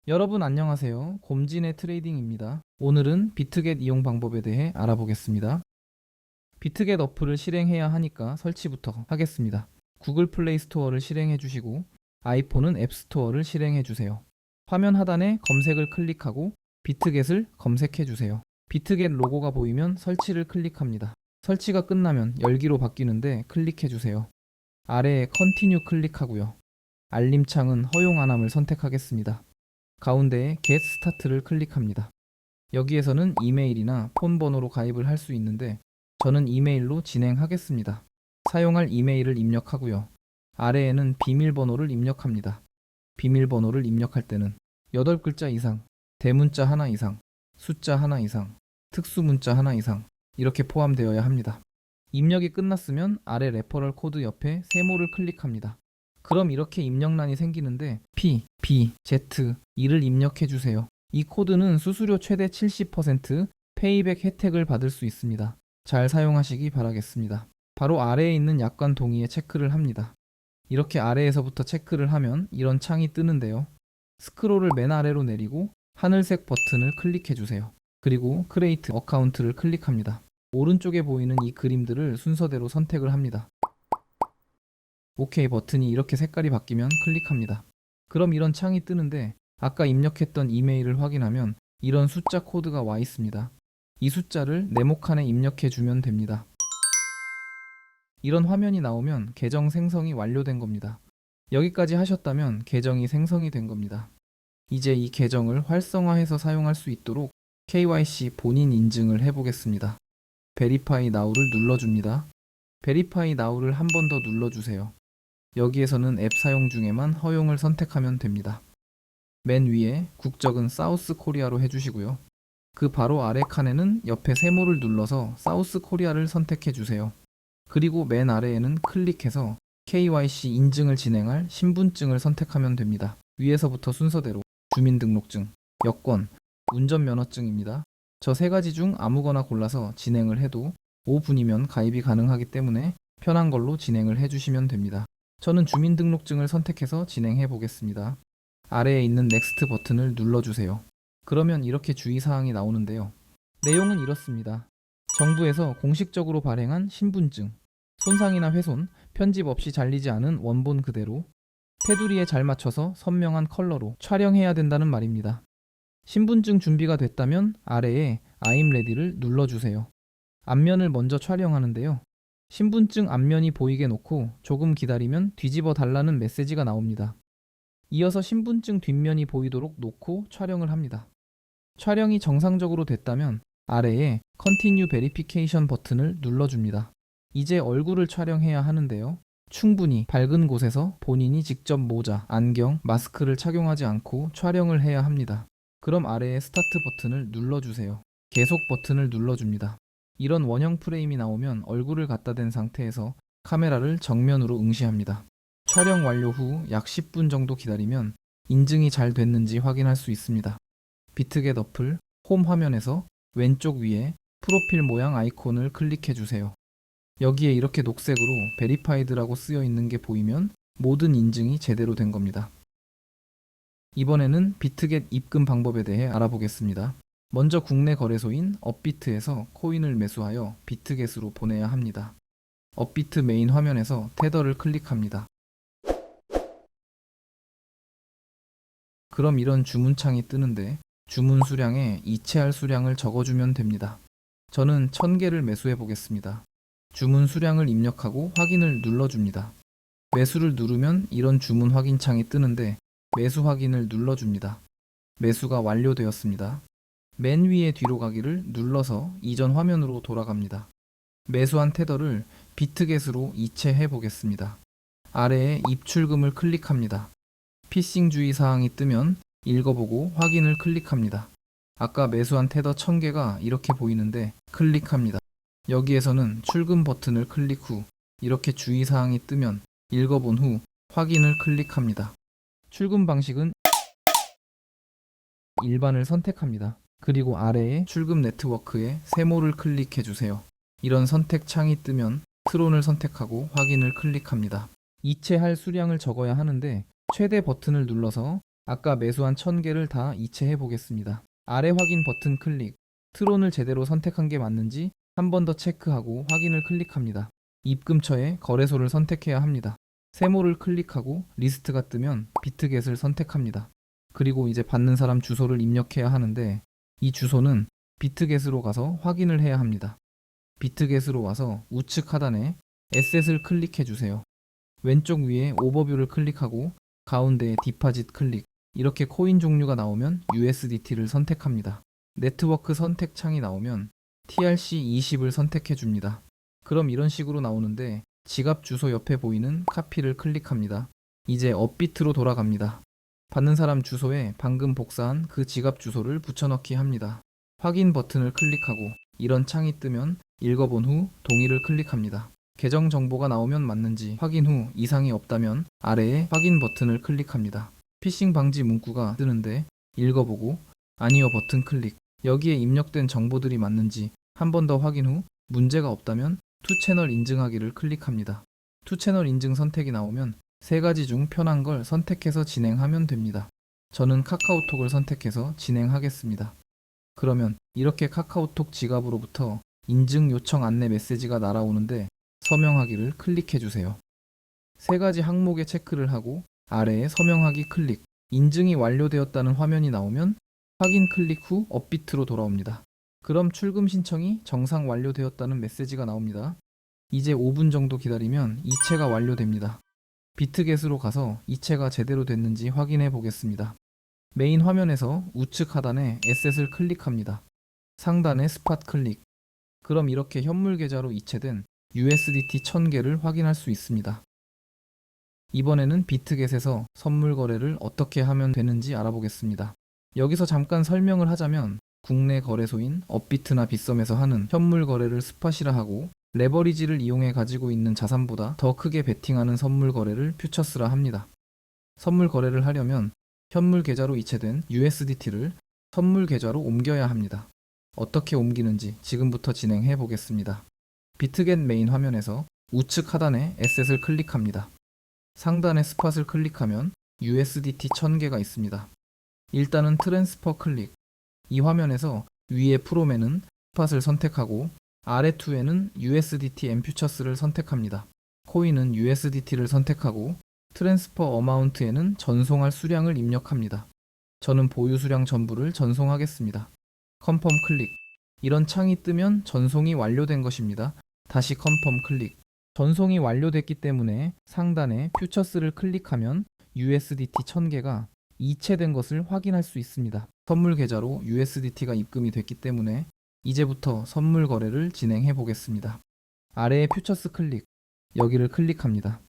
여러분 안녕하세요. 곰진의 트레이딩입니다. 오늘은 비트겟 이용 방법에 대해 알아보겠습니다. 비트겟 어플을 실행해야 하니까 설치부터 하겠습니다. 구글 플레이 스토어를 실행해 주시고 아이폰은 앱 스토어를 실행해 주세요. 화면 하단에 검색을 클릭하고 비트겟을 검색해 주세요. 비트겟 로고가 보이면 설치를 클릭합니다. 설치가 끝나면 열기로 바뀌는데 클릭해 주세요. 아래에 컨티뉴 클릭하고요. 알림창은 허용 안함을 선택하겠습니다. 가운데에 Get Start를 클릭합니다. 여기에서는 이메일이나 폰 번호로 가입을 할 수 있는데 저는 이메일로 진행하겠습니다. 사용할 이메일을 입력하고요. 아래에는 비밀번호를 입력합니다. 비밀번호를 입력할 때는 8글자 이상, 대문자 하나 이상, 숫자 하나 이상, 특수문자 하나 이상 이렇게 포함되어야 합니다. 입력이 끝났으면 아래 레퍼럴 코드 옆에 세모를 클릭합니다. 그럼 이렇게 입력란이 생기는데 P, B, Z, E를 입력해 주세요. 이 코드는 수수료 최대 70% 페이백 혜택을 받을 수 있습니다. 잘 사용하시기 바라겠습니다. 바로 아래에 있는 약관 동의에 체크를 합니다. 이렇게 아래에서부터 체크를 하면 이런 창이 뜨는데요. 스크롤을 맨 아래로 내리고 하늘색 버튼을 클릭해 주세요. 그리고 크레이트 어카운트를 클릭합니다. 오른쪽에 보이는 이 그림들을 순서대로 선택을 합니다. OK 버튼이 이렇게 색깔이 바뀌면 클릭합니다. 그럼 이런 창이 뜨는데 아까 입력했던 이메일을 확인하면 이런 숫자 코드가 와 있습니다. 이 숫자를 네모칸에 입력해 주면 됩니다. 이런 화면이 나오면 계정 생성이 완료된 겁니다. 여기까지 하셨다면 계정이 생성이 된 겁니다. 이제 이 계정을 활성화해서 사용할 수 있도록 KYC 본인 인증을 해보겠습니다. Verify Now를 눌러줍니다. Verify Now를 한 번 더 눌러주세요. 여기에서는 앱 사용 중에만 허용을 선택하면 됩니다. 맨 위에 국적은 사우스 코리아로 해주시고요. 그 바로 아래 칸에는 옆에 세모를 눌러서 사우스 코리아를 선택해 주세요. 그리고 맨 아래에는 클릭해서 KYC 인증을 진행할 신분증을 선택하면 됩니다. 위에서부터 순서대로 주민등록증, 여권, 운전면허증입니다. 저 세 가지 중 아무거나 골라서 진행을 해도 5분이면 가입이 가능하기 때문에 편한 걸로 진행을 해주시면 됩니다. 저는 주민등록증을 선택해서 진행해 보겠습니다. 아래에 있는 넥스트 버튼을 눌러주세요. 그러면 이렇게 주의사항이 나오는데요. 내용은 이렇습니다. 정부에서 공식적으로 발행한 신분증, 손상이나 훼손, 편집 없이 잘리지 않은 원본 그대로 테두리에 잘 맞춰서 선명한 컬러로 촬영해야 된다는 말입니다. 신분증 준비가 됐다면 아래에 I'm ready를 눌러주세요. 앞면을 먼저 촬영하는데요. 신분증 앞면이 보이게 놓고 조금 기다리면 뒤집어 달라는 메시지가 나옵니다. 이어서 신분증 뒷면이 보이도록 놓고 촬영을 합니다. 촬영이 정상적으로 됐다면 아래에 Continue Verification 버튼을 눌러줍니다. 이제 얼굴을 촬영해야 하는데요. 충분히 밝은 곳에서 본인이 직접 모자, 안경, 마스크를 착용하지 않고 촬영을 해야 합니다. 그럼 아래에 스타트 버튼을 눌러주세요. 계속 버튼을 눌러줍니다. 이런 원형 프레임이 나오면 얼굴을 갖다 댄 상태에서 카메라를 정면으로 응시합니다. 촬영 완료 후 약 10분 정도 기다리면 인증이 잘 됐는지 확인할 수 있습니다. 비트겟 어플 홈 화면에서 왼쪽 위에 프로필 모양 아이콘을 클릭해 주세요. 여기에 이렇게 녹색으로 Verified라고 쓰여 있는 게 보이면 모든 인증이 제대로 된 겁니다. 이번에는 비트겟 입금 방법에 대해 알아보겠습니다. 먼저 국내 거래소인 업비트에서 코인을 매수하여 비트겟으로 보내야 합니다. 업비트 메인 화면에서 테더를 클릭합니다. 그럼 이런 주문창이 뜨는데 주문 수량에 이체할 수량을 적어주면 됩니다. 저는 1000개를 매수해 보겠습니다. 주문 수량을 입력하고 확인을 눌러줍니다. 매수를 누르면 이런 주문 확인 창이 뜨는데 매수 확인을 눌러줍니다. 매수가 완료되었습니다. 맨 위에 뒤로 가기를 눌러서 이전 화면으로 돌아갑니다. 매수한 테더를 비트겟으로 이체해 보겠습니다. 아래에 입출금을 클릭합니다. 피싱 주의 사항이 뜨면 읽어보고 확인을 클릭합니다. 아까 매수한 테더 1000개가 이렇게 보이는데 클릭합니다. 여기에서는 출금 버튼을 클릭 후 이렇게 주의 사항이 뜨면 읽어본 후 확인을 클릭합니다. 출금 방식은 일반을 선택합니다. 그리고 아래에 출금 네트워크에 세모를 클릭해 주세요. 이런 선택 창이 뜨면 트론을 선택하고 확인을 클릭합니다. 이체할 수량을 적어야 하는데 최대 버튼을 눌러서 아까 매수한 1000개를 다 이체해 보겠습니다. 아래 확인 버튼 클릭. 트론을 제대로 선택한 게 맞는지 한 번 더 체크하고 확인을 클릭합니다. 입금처에 거래소를 선택해야 합니다. 세모를 클릭하고 리스트가 뜨면 비트겟을 선택합니다. 그리고 이제 받는 사람 주소를 입력해야 하는데 이 주소는 비트겟으로 가서 확인을 해야 합니다. 비트겟으로 와서 우측 하단에 에셋을 클릭해 주세요. 왼쪽 위에 오버뷰를 클릭하고 가운데에 디파짓 클릭. 이렇게 코인 종류가 나오면 USDT를 선택합니다. 네트워크 선택 창이 나오면 TRC20을 선택해 줍니다. 그럼 이런 식으로 나오는데 지갑 주소 옆에 보이는 카피를 클릭합니다. 이제 업비트로 돌아갑니다. 받는 사람 주소에 방금 복사한 그 지갑 주소를 붙여넣기 합니다. 확인 버튼을 클릭하고 이런 창이 뜨면 읽어본 후 동의를 클릭합니다. 계정 정보가 나오면 맞는지 확인 후 이상이 없다면 아래에 확인 버튼을 클릭합니다. 피싱 방지 문구가 뜨는데 읽어보고 아니요 버튼 클릭. 여기에 입력된 정보들이 맞는지 한 번 더 확인 후 문제가 없다면 투채널 인증하기를 클릭합니다. 투채널 인증 선택이 나오면 세 가지 중 편한 걸 선택해서 진행하면 됩니다. 저는 카카오톡을 선택해서 진행하겠습니다. 그러면 이렇게 카카오톡 지갑으로부터 인증 요청 안내 메시지가 날아오는데 서명하기를 클릭해 주세요. 세 가지 항목에 체크를 하고 아래에 서명하기 클릭. 인증이 완료되었다는 화면이 나오면 확인 클릭 후 업비트로 돌아옵니다. 그럼 출금 신청이 정상 완료되었다는 메시지가 나옵니다. 이제 5분 정도 기다리면 이체가 완료됩니다. 비트겟으로 가서 이체가 제대로 됐는지 확인해 보겠습니다. 메인 화면에서 우측 하단에 에셋을 클릭합니다. 상단에 스팟 클릭. 그럼 이렇게 현물 계좌로 이체된 USDT 1000개를 확인할 수 있습니다. 이번에는 비트겟에서 선물 거래를 어떻게 하면 되는지 알아보겠습니다. 여기서 잠깐 설명을 하자면 국내 거래소인 업비트나 빗썸에서 하는 현물 거래를 스팟이라 하고 레버리지를 이용해 가지고 있는 자산보다 더 크게 베팅하는 선물 거래를 퓨처스라 합니다. 선물 거래를 하려면 현물 계좌로 이체된 USDT를 선물 계좌로 옮겨야 합니다. 어떻게 옮기는지 지금부터 진행해 보겠습니다. 비트겟 메인 화면에서 우측 하단에 에셋을 클릭합니다. 상단에 스팟을 클릭하면 USDT 1000개가 있습니다. 일단은 트랜스퍼 클릭. 이 화면에서 위에 프롬에는 스팟을 선택하고 아래 투에는 USDT 앤 퓨처스를 선택합니다. 코인은 USDT를 선택하고 트랜스퍼 어마운트에는 전송할 수량을 입력합니다. 저는 보유 수량 전부를 전송하겠습니다. 컨펌 클릭. 이런 창이 뜨면 전송이 완료된 것입니다. 다시 컨펌 클릭. 전송이 완료됐기 때문에 상단에 퓨처스를 클릭하면 USDT 1000개가 이체된 것을 확인할 수 있습니다. 선물 계좌로 USDT가 입금이 됐기 때문에 이제부터 선물 거래를 진행해 보겠습니다. 아래에 퓨처스 클릭. 여기를 클릭합니다.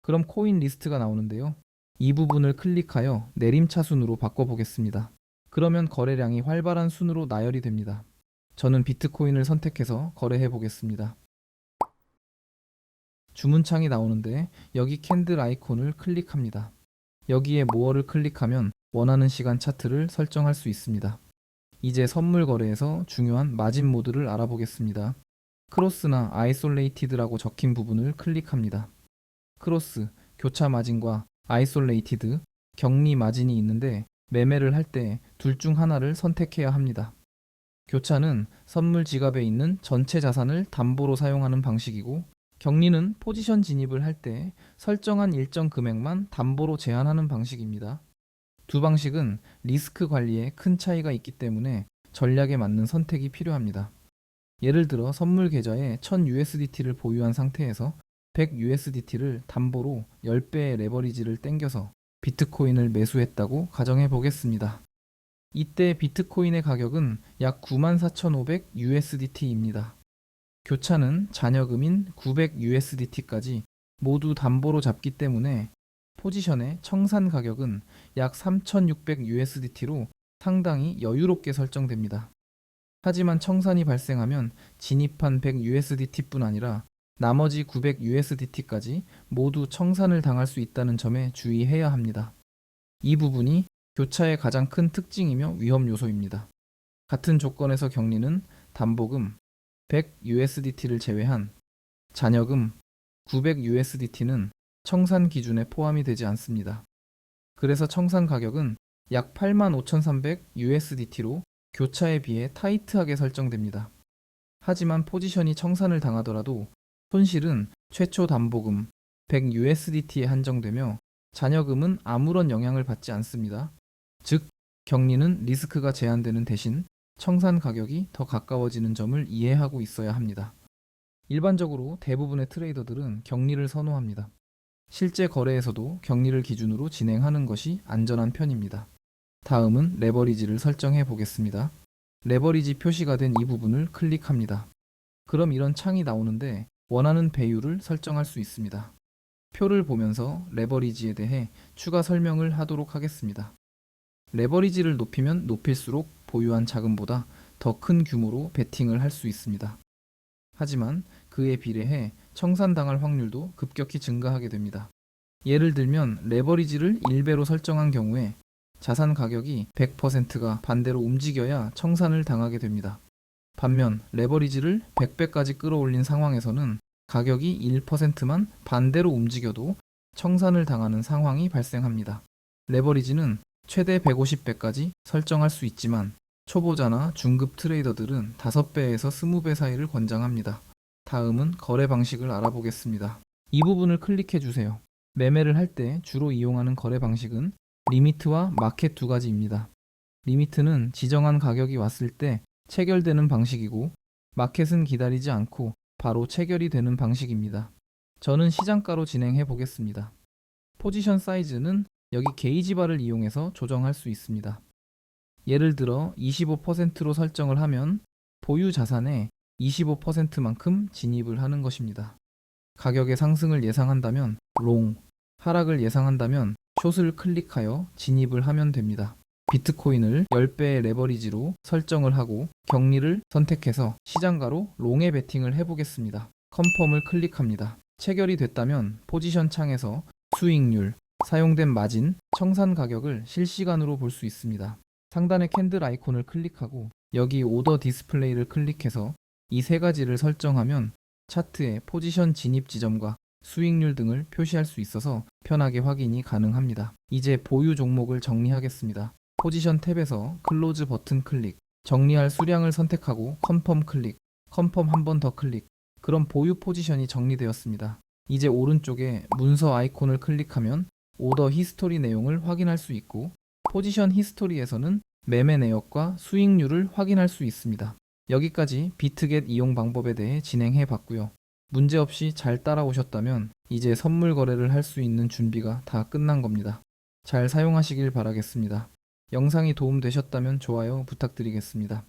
그럼 코인 리스트가 나오는데요. 이 부분을 클릭하여 내림차순으로 바꿔보겠습니다. 그러면 거래량이 활발한 순으로 나열이 됩니다. 저는 비트코인을 선택해서 거래해 보겠습니다. 주문창이 나오는데 여기 캔들 아이콘을 클릭합니다. 여기에 모어를 클릭하면 원하는 시간 차트를 설정할 수 있습니다. 이제 선물 거래에서 중요한 마진 모드를 알아보겠습니다. 크로스나 아이솔레이티드라고 적힌 부분을 클릭합니다. 크로스, 교차 마진과 아이솔레이티드, 격리 마진이 있는데 매매를 할 때 둘 중 하나를 선택해야 합니다. 교차는 선물 지갑에 있는 전체 자산을 담보로 사용하는 방식이고 격리는 포지션 진입을 할 때 설정한 일정 금액만 담보로 제한하는 방식입니다. 두 방식은 리스크 관리에 큰 차이가 있기 때문에 전략에 맞는 선택이 필요합니다. 예를 들어 선물 계좌에 1000USDT를 보유한 상태에서 100USDT를 담보로 10배의 레버리지를 땡겨서 비트코인을 매수했다고 가정해 보겠습니다. 이때 비트코인의 가격은 약 94,500USDT입니다. 교차는 잔여금인 900USDT까지 모두 담보로 잡기 때문에 포지션의 청산 가격은 약 3,600USDT로 상당히 여유롭게 설정됩니다. 하지만 청산이 발생하면 진입한 100USDT뿐 아니라 나머지 900USDT까지 모두 청산을 당할 수 있다는 점에 주의해야 합니다. 이 부분이 교차의 가장 큰 특징이며 위험 요소입니다. 같은 조건에서 격리는 담보금 100USDT를 제외한 잔여금 900USDT는 청산 기준에 포함이 되지 않습니다. 그래서 청산 가격은 약 85,300 USDT로 교차에 비해 타이트하게 설정됩니다. 하지만 포지션이 청산을 당하더라도 손실은 최초 담보금 100 USDT에 한정되며 잔여금은 아무런 영향을 받지 않습니다. 즉, 격리는 리스크가 제한되는 대신 청산 가격이 더 가까워지는 점을 이해하고 있어야 합니다. 일반적으로 대부분의 트레이더들은 격리를 선호합니다. 실제 거래에서도 격리를 기준으로 진행하는 것이 안전한 편입니다. 다음은 레버리지를 설정해 보겠습니다. 레버리지 표시가 된 이 부분을 클릭합니다. 그럼 이런 창이 나오는데 원하는 배율을 설정할 수 있습니다. 표를 보면서 레버리지에 대해 추가 설명을 하도록 하겠습니다. 레버리지를 높이면 높일수록 보유한 자금보다 더 큰 규모로 베팅을 할 수 있습니다. 하지만 그에 비례해 청산당할 확률도 급격히 증가하게 됩니다. 예를 들면 레버리지를 1배로 설정한 경우에 자산 가격이 100%가 반대로 움직여야 청산을 당하게 됩니다. 반면 레버리지를 100배까지 끌어올린 상황에서는 가격이 1%만 반대로 움직여도 청산을 당하는 상황이 발생합니다. 레버리지는 최대 150배까지 설정할 수 있지만 초보자나 중급 트레이더들은 5배에서 20배 사이를 권장합니다. 다음은 거래 방식을 알아보겠습니다. 이 부분을 클릭해 주세요. 매매를 할 때 주로 이용하는 거래 방식은 리미트와 마켓 두 가지입니다. 리미트는 지정한 가격이 왔을 때 체결되는 방식이고, 마켓은 기다리지 않고 바로 체결이 되는 방식입니다. 저는 시장가로 진행해 보겠습니다. 포지션 사이즈는 여기 게이지 바를 이용해서 조정할 수 있습니다. 예를 들어 25%로 설정을 하면 보유 자산의 25%만큼 진입을 하는 것입니다. 가격의 상승을 예상한다면 롱, 하락을 예상한다면 숏을 클릭하여 진입을 하면 됩니다. 비트코인을 10배의 레버리지로 설정을 하고 격리를 선택해서 시장가로 롱에 베팅을 해보겠습니다. 컨펌을 클릭합니다. 체결이 됐다면 포지션 창에서 수익률, 사용된 마진, 청산 가격을 실시간으로 볼 수 있습니다. 상단의 캔들 아이콘을 클릭하고 여기 오더 디스플레이를 클릭해서 이 세 가지를 설정하면 차트에 포지션 진입 지점과 수익률 등을 표시할 수 있어서 편하게 확인이 가능합니다. 이제 보유 종목을 정리하겠습니다. 포지션 탭에서 클로즈 버튼 클릭, 정리할 수량을 선택하고 컨펌 클릭, 컨펌 한 번 더 클릭. 그럼 보유 포지션이 정리되었습니다. 이제 오른쪽에 문서 아이콘을 클릭하면 오더 히스토리 내용을 확인할 수 있고, 포지션 히스토리에서는 매매 내역과 수익률을 확인할 수 있습니다. 여기까지 비트겟 이용 방법에 대해 진행해 봤고요. 문제없이 잘 따라오셨다면 이제 선물 거래를 할 수 있는 준비가 다 끝난 겁니다. 잘 사용하시길 바라겠습니다. 영상이 도움되셨다면 좋아요 부탁드리겠습니다.